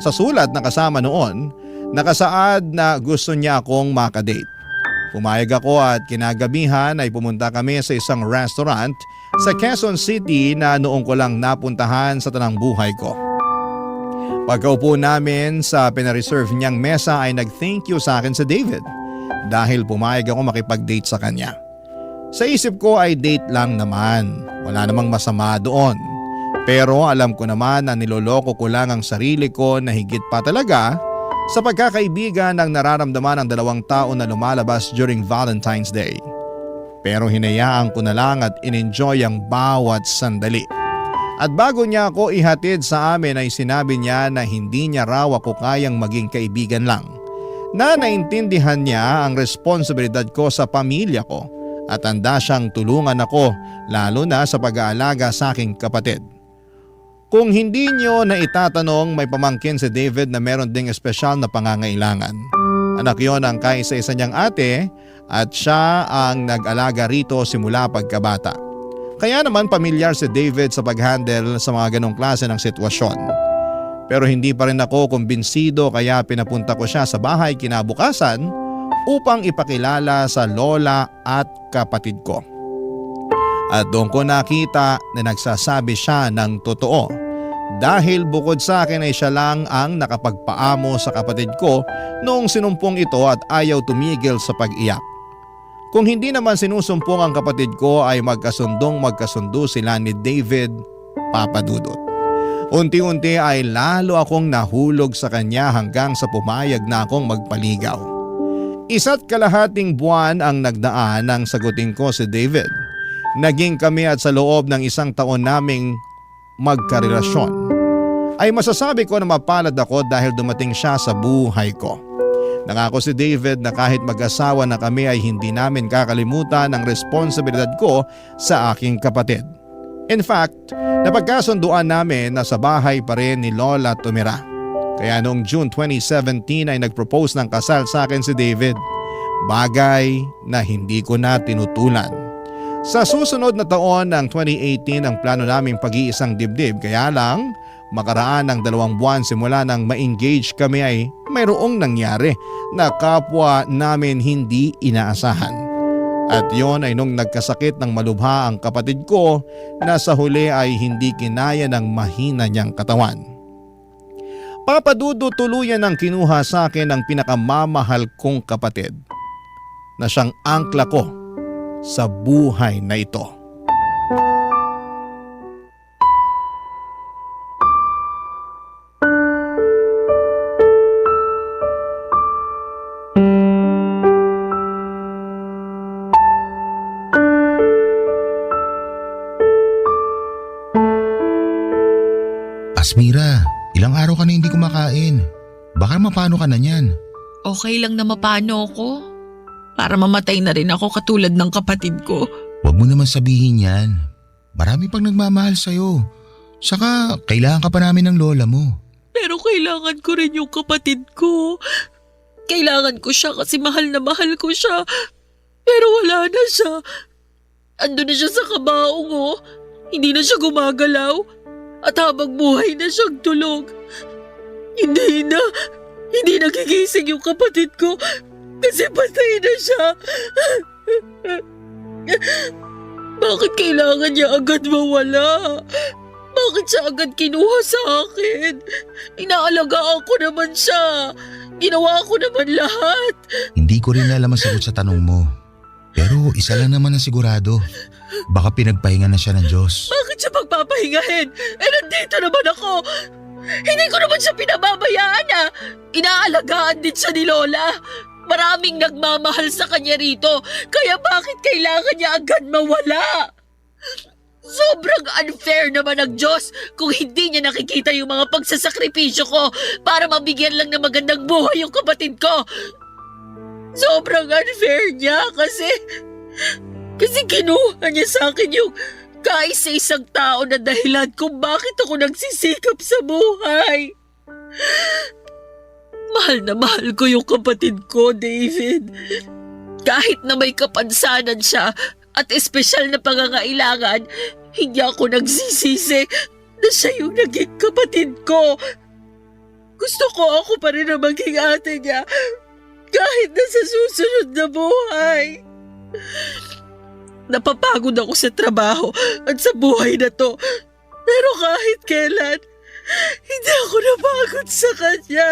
nakasaad na gusto niya akong makadate. Pumayag ako at kinagabihan ay pumunta kami sa isang restaurant sa Quezon City na noong ko lang napuntahan sa tanang buhay ko. Pagkaupo namin sa pinareserve niyang mesa ay nag-thank you sa akin si David dahil pumayag ako makipag-date sa kanya. Sa isip ko ay date lang naman, wala namang masama doon. Pero alam ko naman na niloloko ko lang ang sarili ko na higit pa talaga sa pagkakaibigan ng nararamdaman ng dalawang tao na lumalabas during Valentine's Day. Pero hinayaan ko na lang at in-enjoy ang bawat sandali. At bago niya ako ihatid sa amin ay sinabi niya na hindi niya raw ako kayang maging kaibigan lang. Na naintindihan niya ang responsibilidad ko sa pamilya ko at handa siyang tulungan ako lalo na sa pag-aalaga sa aking kapatid. Kung hindi niyo na itatanong, may pamangkin si David na meron ding espesyal na pangangailangan. Anak yon ang kaisa-isa niyang ate at siya ang nag-alaga rito simula pagkabata. Kaya naman pamilyar si David sa pag-handle sa mga ganong klase ng sitwasyon. Pero hindi pa rin ako kumbinsido kaya pinapunta ko siya sa bahay kinabukasan upang ipakilala sa lola at kapatid ko. At doon ko nakita na nagsasabi siya ng totoo. Dahil bukod sa akin ay siya lang ang nakapagpaamo sa kapatid ko noong sinumpong ito at ayaw tumigil sa pag-iyak. Kung hindi naman sinusumpong ang kapatid ko ay magkasundo sila ni David, Papa Dudut. Unti-unti ay lalo akong nahulog sa kanya hanggang sa pumayag na akong magpaligaw. 1.5 buwan ang nagdaan nang sagutin ko si David. Naging kami at sa loob ng 1 taon naming magkarelasyon ay masasabi ko na mapalad ako dahil dumating siya sa buhay ko. Nangako si David na kahit mag-asawa na kami ay hindi namin kakalimutan ang responsibilidad ko sa aking kapatid. In fact, napagkasunduan namin na sa bahay pa rin ni Lola tumira. Kaya noong June 2017 ay nag-propose ng kasal sa akin si David. Bagay na hindi ko na tinutulan. Sa susunod na taon ng 2018 ang plano naming pag-iisang dibdib, kaya lang makaraan ng 2 buwan simula nang ma-engage kami ay mayroong nangyari na kapwa namin hindi inaasahan. At yon ay nung nagkasakit ng malubha ang kapatid ko na sa huli ay hindi kinaya ng mahina niyang katawan. Papa Dudo, tuluyan ang kinuha sa akin ang pinakamamahal kong kapatid na siyang angkla ko sa buhay na ito. Asmira, ilang araw ka na hindi kumakain. Baka mapano ka na niyan. Okay lang na mapano ako. Para mamatay na rin ako katulad ng kapatid ko. Huwag mo naman sabihin yan. Marami pang nagmamahal sa'yo. Saka kailangan ka pa namin ng lola mo. Pero kailangan ko rin yung kapatid ko. Kailangan ko siya kasi mahal na mahal ko siya. Pero wala na siya. Ando na siya sa kabaong oh. Hindi na siya gumagalaw. At habang buhay na siyang tulog. Hindi nagigising yung kapatid ko kasi patay na siya. Bakit kailangan niya agad mawala? Bakit siya agad kinuha sa akin? Inaalagaan ko naman siya. Ginawa ko naman lahat. Hindi ko rin alam ang sagot sa tanong mo. Pero isa lang naman ang sigurado. Baka pinagpahinga na siya ng Diyos. Bakit siya pagpapahingahin? Nandito naman ako. Hindi ko naman siya pinababayaan ah. Inaalagaan din siya ni Lola. Maraming nagmamahal sa kanya rito. Kaya bakit kailangan niya agad mawala? Sobrang unfair naman ng Diyos kung hindi niya nakikita yung mga pagsasakripisyo ko para mabigyan lang ng magandang buhay yung kapatid ko. Sobrang unfair niya kasi kinuha niya sa akin yung kaisa-isang tao na dahilan kung bakit ako nagsisikap sa buhay. Mahal na mahal ko yung kapatid ko, David. Kahit na may kapansanan siya at espesyal na pangangailangan, hindi ako nagsisisi na siya yung naging kapatid ko. Gusto ko ako pa rin na maging ate niya kahit na sa susunod na buhay. Napapagod ako sa trabaho at sa buhay na to. Pero kahit kailan, hindi ako napagod sa kanya.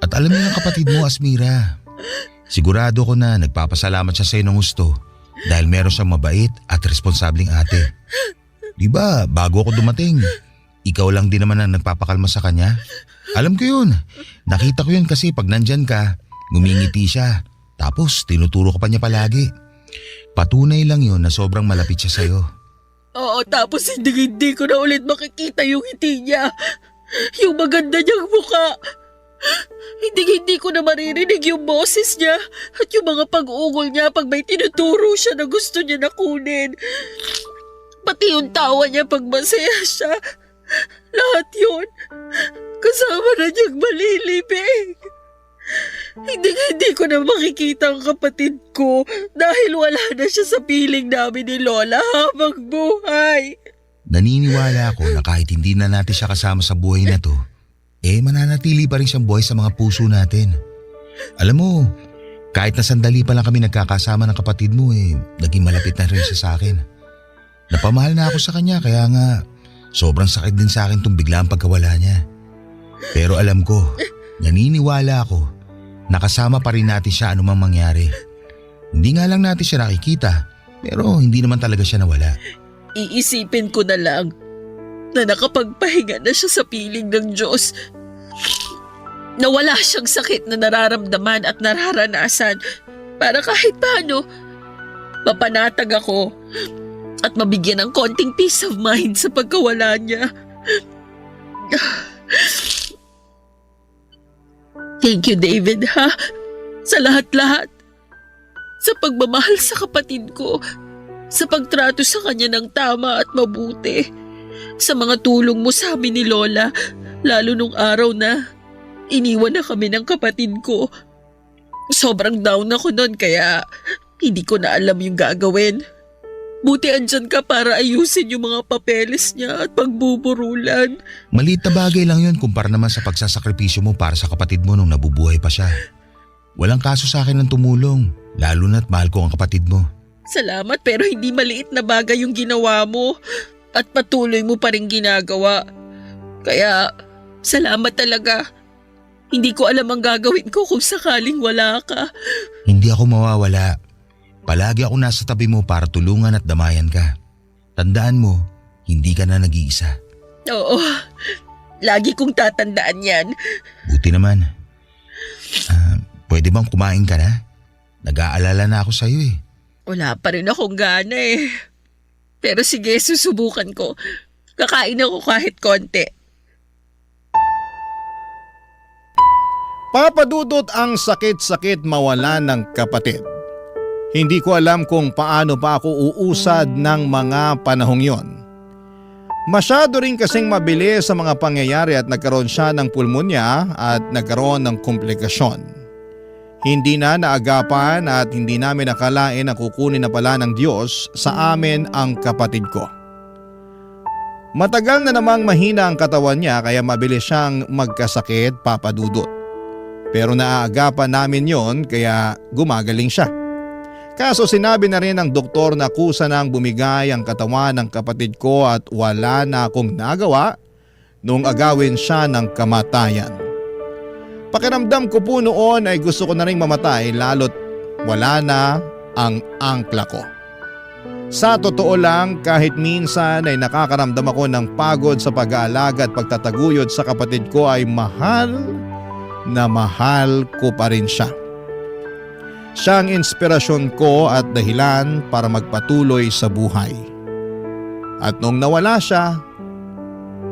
At alam niyo ng kapatid mo, Asmira. Sigurado ko na nagpapasalamat siya sa'yo ng gusto dahil meron siyang mabait at responsabling ate. Di ba, bago ako dumating, ikaw lang din naman ang nagpapakalma sa kanya. Alam ko yun. Nakita ko yun kasi pag nandyan ka, ngumingiti siya. Tapos tinuturo ka pa niya palagi. Patunay lang yun na sobrang malapit siya sa'yo. Oo, tapos hindi ko na ulit makikita yung ngiti niya. Yung maganda niyang mukha. Hindi ko na maririnig yung boses niya at yung mga pag-ungol niya pag may tinuturo siya na gusto niya na kunin. Pati yung tawa niya pag masaya siya. Lahat yun, kasama na niyang malilibing. Hindi ko na makikita ang kapatid ko dahil wala na siya sa piling namin ni Lola habang buhay. Naniniwala ako na kahit hindi na natin siya kasama sa buhay na to, mananatili pa rin siyang buhay sa mga puso natin. Alam mo, kahit na sandali pa lang kami nagkakasama ng kapatid mo naging malapit na rin siya sa akin. Napamahal na ako sa kanya kaya nga sobrang sakit din sa akin itong biglang pagkawala niya. Pero alam ko, naniniwala ako, nakasama pa rin natin siya anumang mangyari. Hindi nga lang natin siya nakikita, pero hindi naman talaga siya nawala. Iisipin ko na lang na nakapagpahinga na siya sa piling ng Diyos. Na wala siyang sakit na nararamdaman at nararanasan para kahit paano mapanatag ako at mabigyan ng konting peace of mind sa pagkawala niya. Thank you, David, ha? Sa lahat-lahat. Sa pagmamahal sa kapatid ko. sa pagtrato sa kanya ng tama at mabuti. Sa mga tulong mo sa amin ni Lola, lalo nung araw na iniwan na kami ng kapatid ko. Sobrang down ako noon kaya hindi ko na alam yung gagawin. Buti andyan ka para ayusin yung mga papeles niya at pagbuburulan. Maliit na bagay lang yun kumpara naman sa pagsasakripisyo mo para sa kapatid mo nung nabubuhay pa siya. Walang kaso sa akin ng tumulong, lalo na't mahal ko ang kapatid mo. Salamat pero hindi maliit na bagay yung ginawa mo at patuloy mo pa rin ginagawa. Kaya salamat talaga. Hindi ko alam ang gagawin ko kung sakaling wala ka. Hindi ako mawawala. Palagi ako nasa tabi mo para tulungan at damayan ka. Tandaan mo, hindi ka na nag-iisa. Oo, lagi kong tatandaan yan. Buti naman. Pwede bang kumain ka na? Nag-aalala na ako sa'yo eh. Wala pa rin akong gana eh. Pero sige, susubukan ko. Kakain ako kahit konti. Papadudot ang sakit-sakit mawala ng kapatid. Hindi ko alam kung paano pa ako uusad ng mga panahong yon. Masyado rin kasing mabilis sa mga pangyayari at nagkaroon siya ng pulmonya at nagkaroon ng komplikasyon. Hindi na naagapan at hindi namin nakalain na kukunin na pala ng Diyos sa amin ang kapatid ko. Matagal na namang mahina ang katawan niya kaya mabilis siyang magkasakit, papadudot. Pero naaagapan namin yon kaya gumagaling siya. Kaso sinabi na rin ng doktor na kusa nang bumigay ang katawan ng kapatid ko at wala na akong nagawa nung agawin siya ng kamatayan. Pakiramdam ko po noon ay gusto ko na rin mamatay lalo't wala na ang angkla ko. Sa totoo lang kahit minsan ay nakakaramdam ako ng pagod sa pag-aalaga at pagtataguyod sa kapatid ko ay mahal na mahal ko pa rin siya. Siya ang inspirasyon ko at dahilan para magpatuloy sa buhay. At nung nawala siya,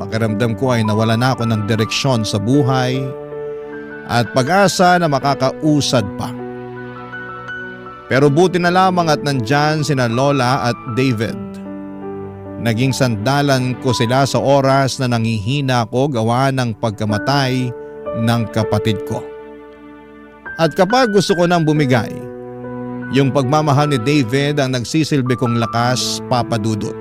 pakiramdam ko ay nawala na ako ng direksyon sa buhay at pag-asa na makakausad pa. Pero buti na lamang at nandyan sina Lola at David. Naging sandalan ko sila sa oras na nangihina ako gawa ng pagkamatay ng kapatid ko. At kapag gusto ko nang bumigay, yung pagmamahal ni David ang nagsisilbi kong lakas, papadudot.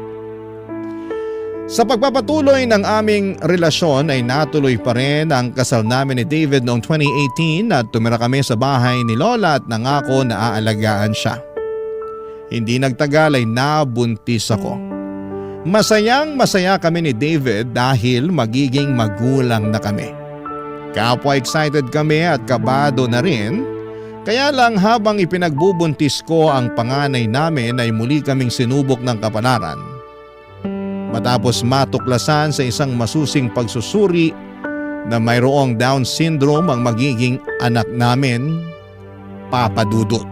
Sa pagpapatuloy ng aming relasyon ay natuloy pa rin ang kasal namin ni David noong 2018 at tumira kami sa bahay ni Lola at nangako na aalagaan siya. Hindi nagtagal ay nabuntis ako. Masayang masaya kami ni David dahil magiging magulang na kami. Kapwa excited kami at kabado na rin, kaya lang habang ipinagbubuntis ko ang panganay namin ay muli kaming sinubok ng kapalaran. Matapos matuklasan sa isang masusing pagsusuri na mayroong Down syndrome ang magiging anak namin, papadudot.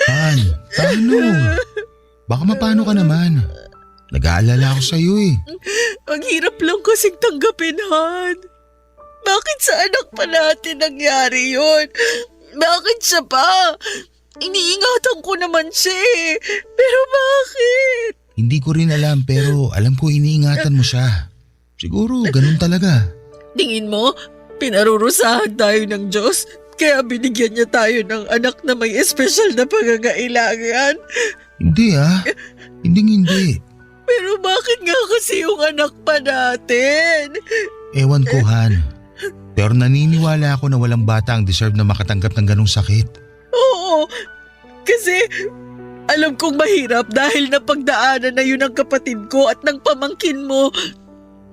Han, paano? Baka mapano ka naman. Nag-aalala ako sa'yo eh. Ang hirap lang kasing tanggapin, Han. Bakit sa anak pa natin nangyari yun? Bakit siya pa? Iniingatan ko naman siya eh. Pero bakit? Hindi ko rin alam pero alam ko iniingatan mo siya. Siguro ganun talaga. Tingin mo, pinarurusahan tayo ng Diyos? Kaya binigyan niya tayo ng anak na may espesyal na pangangailangan? Hindi ah. Hindi. Pero bakit nga kasi yung anak pa natin? Ewan ko Han. Pero naniniwala ako na walang bata ang deserve na makatanggap ng ganong sakit. Oo, kasi alam kong mahirap dahil napagdaanan na yun ng kapatid ko at ng pamangkin mo.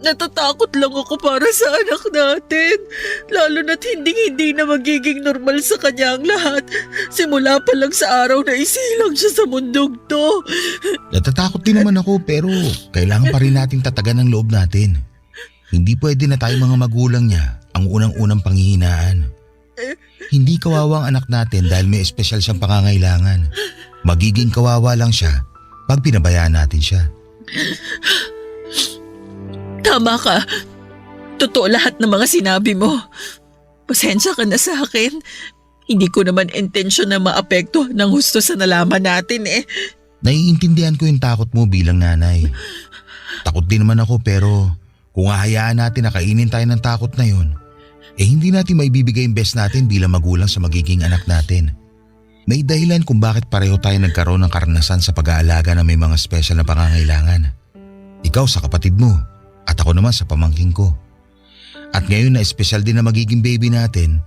Natatakot lang ako para sa anak natin. Lalo na't hindi na magiging normal sa kanya ang lahat. Simula pa lang sa araw na isilang siya sa mundong to. Natatakot din naman ako pero kailangan pa rin nating tatagan ang loob natin. Hindi pwede na tayo mga magulang niya ang unang-unang panghihinaan. Hindi kawawa ang anak natin dahil may espesyal siyang pangangailangan. Magiging kawawa lang siya pag pinabayaan natin siya. Tama ka. Totoo lahat ng mga sinabi mo. Pasensya ka na sa akin. Hindi ko naman intensyon na maapekto ng husto sa nalaman natin eh. Naiintindihan ko yung takot mo bilang nanay. Takot din naman ako pero kung hahayaan natin na kainin tayo ng takot na yun, hindi natin maibibigay yung best natin bilang magulang sa magiging anak natin. May dahilan kung bakit pareho tayo nagkaroon ng karanasan sa pag-aalaga na may mga special na pangangailangan. Ikaw sa kapatid mo at ako naman sa pamangking ko. At ngayon na espesyal din na magiging baby natin,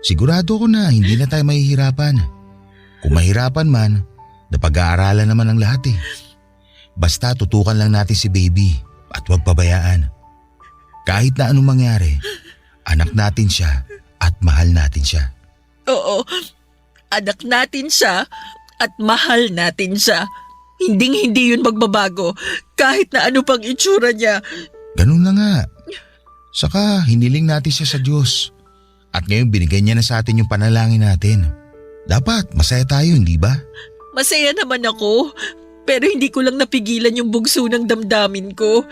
sigurado ko na hindi na tayo mahihirapan. Kung mahirapan man, napag-aaralan naman ang lahat eh. Basta tutukan lang natin si baby at huwag pabayaan. Kahit na anong mangyari, anak natin siya at mahal natin siya. Oo, anak natin siya at mahal natin siya. Hinding-hindi yun magbabago kahit na ano pang itsura niya. Ganun na nga. Saka hiniling natin siya sa Diyos. At ngayon binigay niya na sa atin yung panalangin natin. Dapat masaya tayo, hindi ba? Masaya naman ako, pero hindi ko lang napigilan yung bugso ng damdamin ko.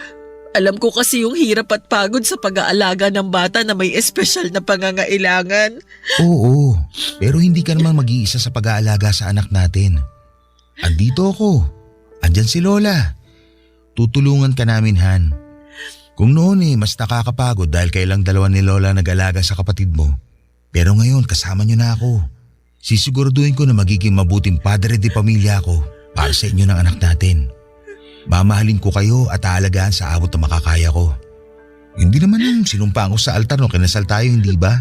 Alam ko kasi yung hirap at pagod sa pag-aalaga ng bata na may espesyal na pangangailangan. Oo, pero hindi ka naman mag-iisa sa pag-aalaga sa anak natin. Andito ako. Andyan si Lola. Tutulungan ka namin, Han. Kung noon mas nakakapagod dahil kailang dalawa ni Lola nag-alaga sa kapatid mo. Pero ngayon kasama niyo na ako. Sisiguraduhin ko na magiging mabuting padre de pamilya ako para sa inyo ng anak natin. Mamahalin ko kayo at aalagaan sa abot na makakaya ko. Hindi naman yung sinumpaan ko sa altar nung kinasal tayo, hindi ba?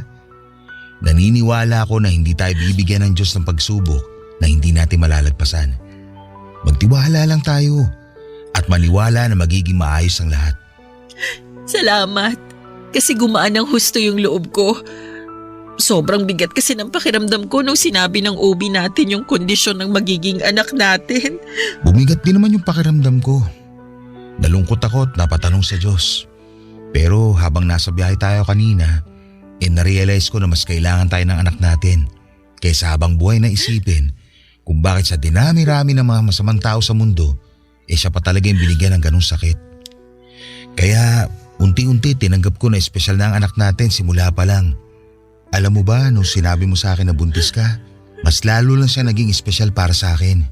Naniniwala ako na hindi tayo bibigyan ng Diyos ng pagsubok na hindi natin malalagpasan. Magtiwala lang tayo at maniwala na magiging maayos ang lahat. Salamat, kasi gumaan ng husto yung loob ko. Sobrang bigat kasi ng pakiramdam ko nung sinabi ng OB natin yung kondisyon ng magiging anak natin. Bumigat din naman yung pakiramdam ko. Nalungkot ako at napatanong sa Diyos. Pero habang nasa biyahe tayo kanina, narealize ko na mas kailangan tayo ng anak natin kaysa habang buhay na isipin kung bakit sa dinami-rami ng mga masamang tao sa mundo, siya pa talaga yung binigyan ng ganung sakit. Kaya unti-unti tinanggap ko na espesyal na ang anak natin simula pa lang. Alam mo ba, nung sinabi mo sa akin na buntis ka, mas lalo lang siya naging espesyal para sa akin.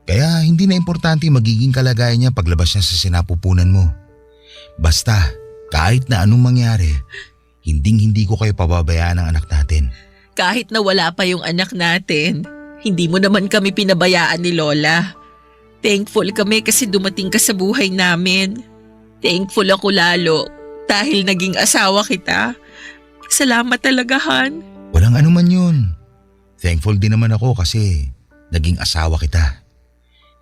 Kaya hindi na importante magiging kalagayan niya paglabas niya sa sinapupunan mo. Basta, kahit na anong mangyari, hinding-hindi ko kayo pababayaan ng anak natin. Kahit na wala pa yung anak natin, hindi mo naman kami pinabayaan ni Lola. Thankful kami kasi dumating ka sa buhay namin. Thankful ako lalo dahil naging asawa kita. Salamat talaga, Han. Walang anuman yun. Thankful din naman ako kasi naging asawa kita.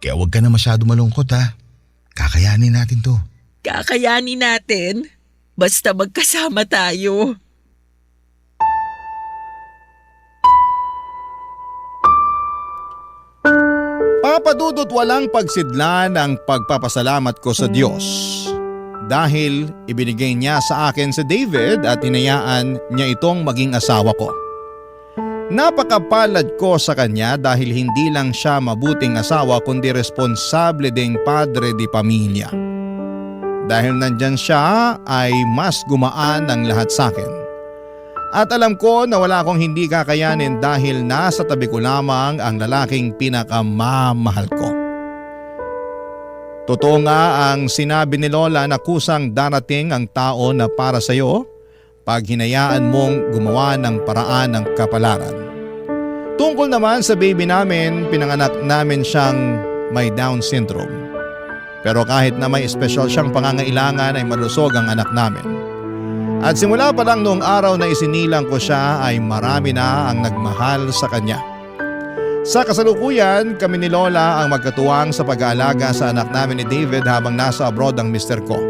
Kaya huwag ka na masyado malungkot ha. Kakayanin natin to. Kakayanin natin. Basta magkasama tayo. Papadudot walang pagsidlan ang pagpapasalamat ko sa Diyos. Dahil ibinigay niya sa akin si David at hinayaan niya itong maging asawa ko. Napakapalad ko sa kanya dahil hindi lang siya mabuting asawa kundi responsable ding padre di pamilya. Dahil nandyan siya ay mas gumaan ang lahat sa akin. At alam ko na wala akong hindi kakayanin dahil nasa tabi ko lamang ang lalaking pinakamamahal ko. Totoo nga ang sinabi ni Lola na kusang darating ang tao na para sa iyo pag hinayaan mong gumawa ng paraan ng kapalaran. Tungkol naman sa baby namin, pinanganak namin siyang may Down syndrome. Pero kahit na may espesyal siyang pangangailangan ay malusog ang anak namin. At simula pa lang noong araw na isinilang ko siya ay marami na ang nagmahal sa kanya. Sa kasalukuyan, kami ni Lola ang magkatuwang sa pag-aalaga sa anak namin ni David habang nasa abroad ang mister ko.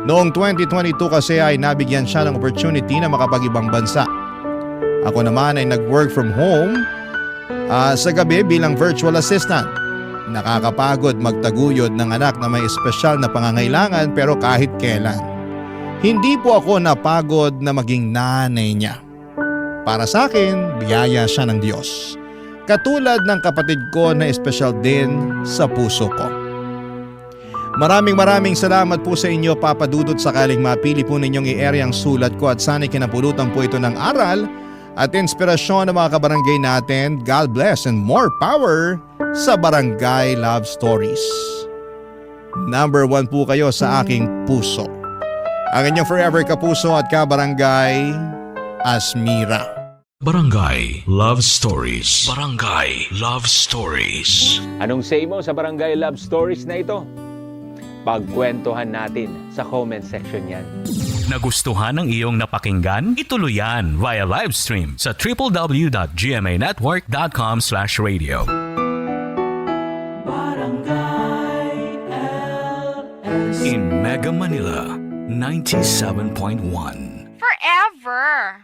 Noong 2022 kasi ay nabigyan siya ng opportunity na makapag-ibang bansa. Ako naman ay nag-work from home sa gabi bilang virtual assistant. Nakakapagod magtaguyod ng anak na may espesyal na pangangailangan pero kahit kailan. Hindi po ako napagod na maging nanay niya. Para sa akin, biyaya siya ng Diyos. Katulad ng kapatid ko na espesyal din sa puso ko. Maraming salamat po sa inyo, Papa Dudut, sakaling mapili po ninyong i-air ang sulat ko at sana'y kinapulutan po ito ng aral at inspirasyon ng mga kabarangay natin. God bless and more power sa Barangay Love Stories. Number 1 po kayo sa aking puso. Ang inyong forever kapuso at kabarangay, Asmira. Barangay Love Stories. Barangay Love Stories. Anong say mo sa Barangay Love Stories na ito? Pagkwentuhan natin sa comment section yan. Nagustuhan ng iyong napakinggan? Ituloy yan via live stream sa www.gmanetwork.com/radio. In Mega Manila, 97.1. Forever.